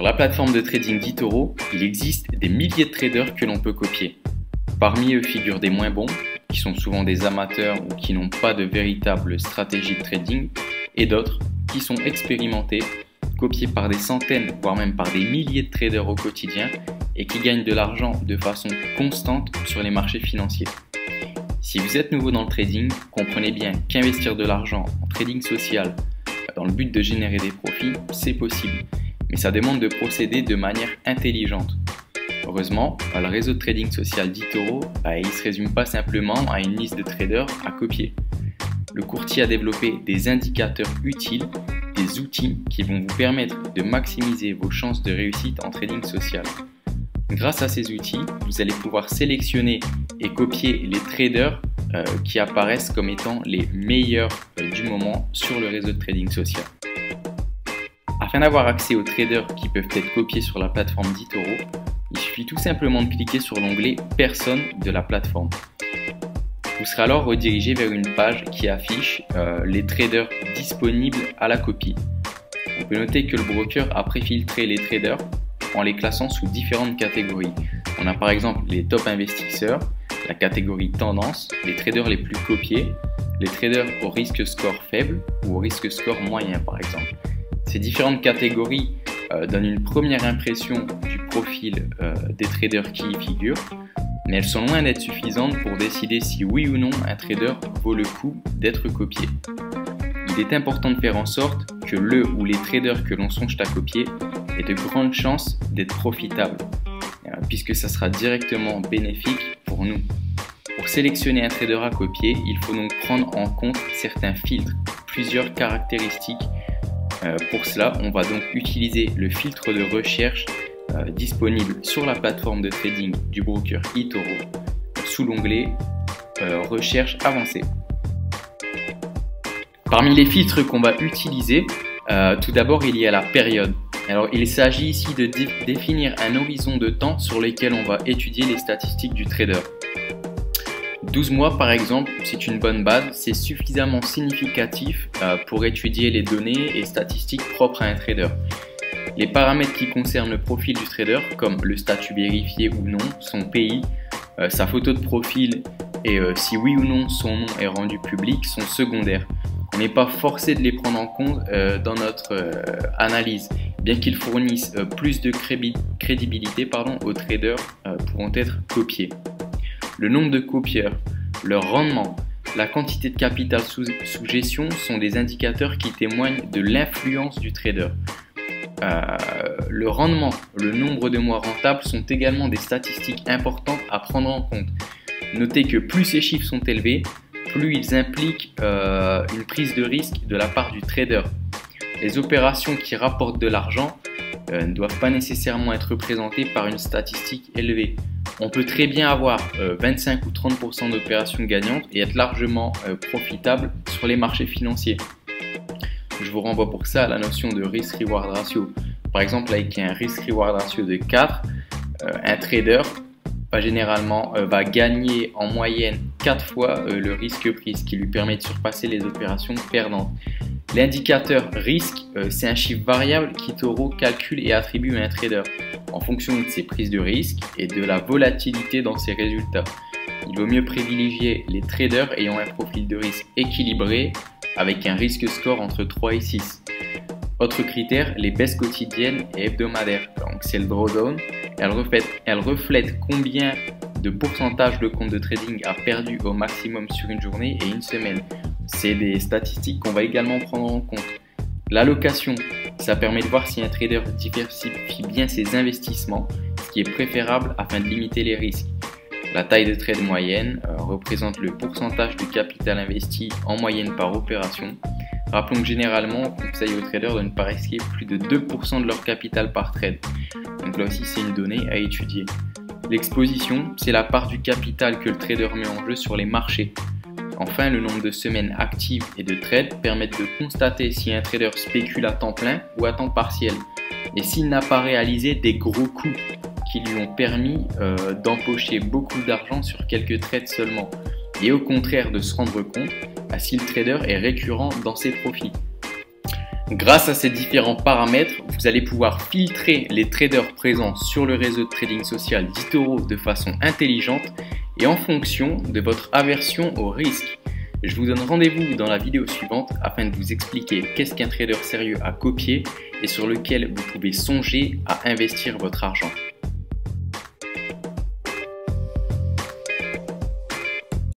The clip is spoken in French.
la plateforme de trading d'eToro, il existe des milliers de traders que l'on peut copier. Parmi eux figurent des moins bons, qui sont souvent des amateurs ou qui n'ont pas de véritable stratégie de trading, et d'autres qui sont expérimentés, copiés par des centaines, voire même par des milliers de traders au quotidien et qui gagnent de l'argent de façon constante sur les marchés financiers. Si vous êtes nouveau dans le trading, comprenez bien qu'investir de l'argent en trading social dans le but de générer des profits, c'est possible, mais ça demande de procéder de manière intelligente. Heureusement, le réseau de trading social d'eToro, il ne se résume pas simplement à une liste de traders à copier. Le courtier a développé des indicateurs utiles, des outils qui vont vous permettre de maximiser vos chances de réussite en trading social. Grâce à ces outils, vous allez pouvoir sélectionner et copier les traders qui apparaissent comme étant les meilleurs du moment sur le réseau de trading social. Afin d'avoir accès aux traders qui peuvent être copiés sur la plateforme d'eToro, il suffit tout simplement de cliquer sur l'onglet « Personne » de la plateforme. Vous serez alors redirigé vers une page qui affiche les traders disponibles à la copie. On peut noter que le broker a préfiltré les traders en les classant sous différentes catégories. On a par exemple les top investisseurs, la catégorie tendance, les traders les plus copiés, les traders au risque score faible ou au risque score moyen par exemple. Ces différentes catégories donnent une première impression du profil des traders qui y figurent, mais elles sont loin d'être suffisantes pour décider si oui ou non un trader vaut le coup d'être copié. Il est important de faire en sorte que le ou les traders que l'on songe à copier aient de grandes chances d'être profitables, puisque ça sera directement bénéfique pour nous. Pour sélectionner un trader à copier, il faut donc prendre en compte certains filtres, plusieurs caractéristiques. Pour cela, on va donc utiliser le filtre de recherche disponible sur la plateforme de trading du broker eToro sous l'onglet Recherche avancée. Parmi les filtres qu'on va utiliser, tout d'abord il y a la période. Alors il s'agit ici de définir un horizon de temps sur lequel on va étudier les statistiques du trader. 12 mois par exemple, c'est une bonne base, c'est suffisamment significatif pour étudier les données et statistiques propres à un trader. Les paramètres qui concernent le profil du trader, comme le statut vérifié ou non, son pays, sa photo de profil et si oui ou non son nom est rendu public, sont secondaires. On n'est pas forcé de les prendre en compte dans notre analyse, bien qu'ils fournissent plus de crédibilité aux traders pourront être copiés. Le nombre de copieurs, leur rendement, la quantité de capital sous gestion sont des indicateurs qui témoignent de l'influence du trader. Le rendement, le nombre de mois rentables sont également des statistiques importantes à prendre en compte. Notez que plus ces chiffres sont élevés, plus ils impliquent une prise de risque de la part du trader. Les opérations qui rapportent de l'argent ne doivent pas nécessairement être représentées par une statistique élevée. On peut très bien avoir 25 ou 30% d'opérations gagnantes et être largement profitable sur les marchés financiers. Je vous renvoie pour ça à la notion de risk-reward ratio. Par exemple, avec un risk-reward ratio de 4, un trader généralement va gagner en moyenne 4 fois le risque pris, ce qui lui permet de surpasser les opérations perdantes. L'indicateur risque, c'est un chiffre variable qu'eToro calcule et attribue à un trader en fonction de ses prises de risque et de la volatilité dans ses résultats. Il vaut mieux privilégier les traders ayant un profil de risque équilibré avec un risque score entre 3 et 6. Autre critère, les baisses quotidiennes et hebdomadaires. Donc c'est le drawdown. Elle reflète combien de pourcentage le compte de trading a perdu au maximum sur une journée et une semaine. C'est des statistiques qu'on va également prendre en compte. L'allocation, ça permet de voir si un trader diversifie bien ses investissements, ce qui est préférable afin de limiter les risques. La taille de trade moyenne représente le pourcentage du capital investi en moyenne par opération. Rappelons que généralement, on conseille aux traders de ne pas risquer plus de 2% de leur capital par trade. Donc là aussi, c'est une donnée à étudier. L'exposition, c'est la part du capital que le trader met en jeu sur les marchés. Enfin, le nombre de semaines actives et de trades permettent de constater si un trader spécule à temps plein ou à temps partiel et s'il n'a pas réalisé des gros coups qui lui ont permis d'empocher beaucoup d'argent sur quelques trades seulement et au contraire de se rendre compte si le trader est récurrent dans ses profits. Grâce à ces différents paramètres, vous allez pouvoir filtrer les traders présents sur le réseau de trading social d'eToro de façon intelligente et en fonction de votre aversion au risque. Je vous donne rendez-vous dans la vidéo suivante afin de vous expliquer qu'est-ce qu'un trader sérieux à copier et sur lequel vous pouvez songer à investir votre argent.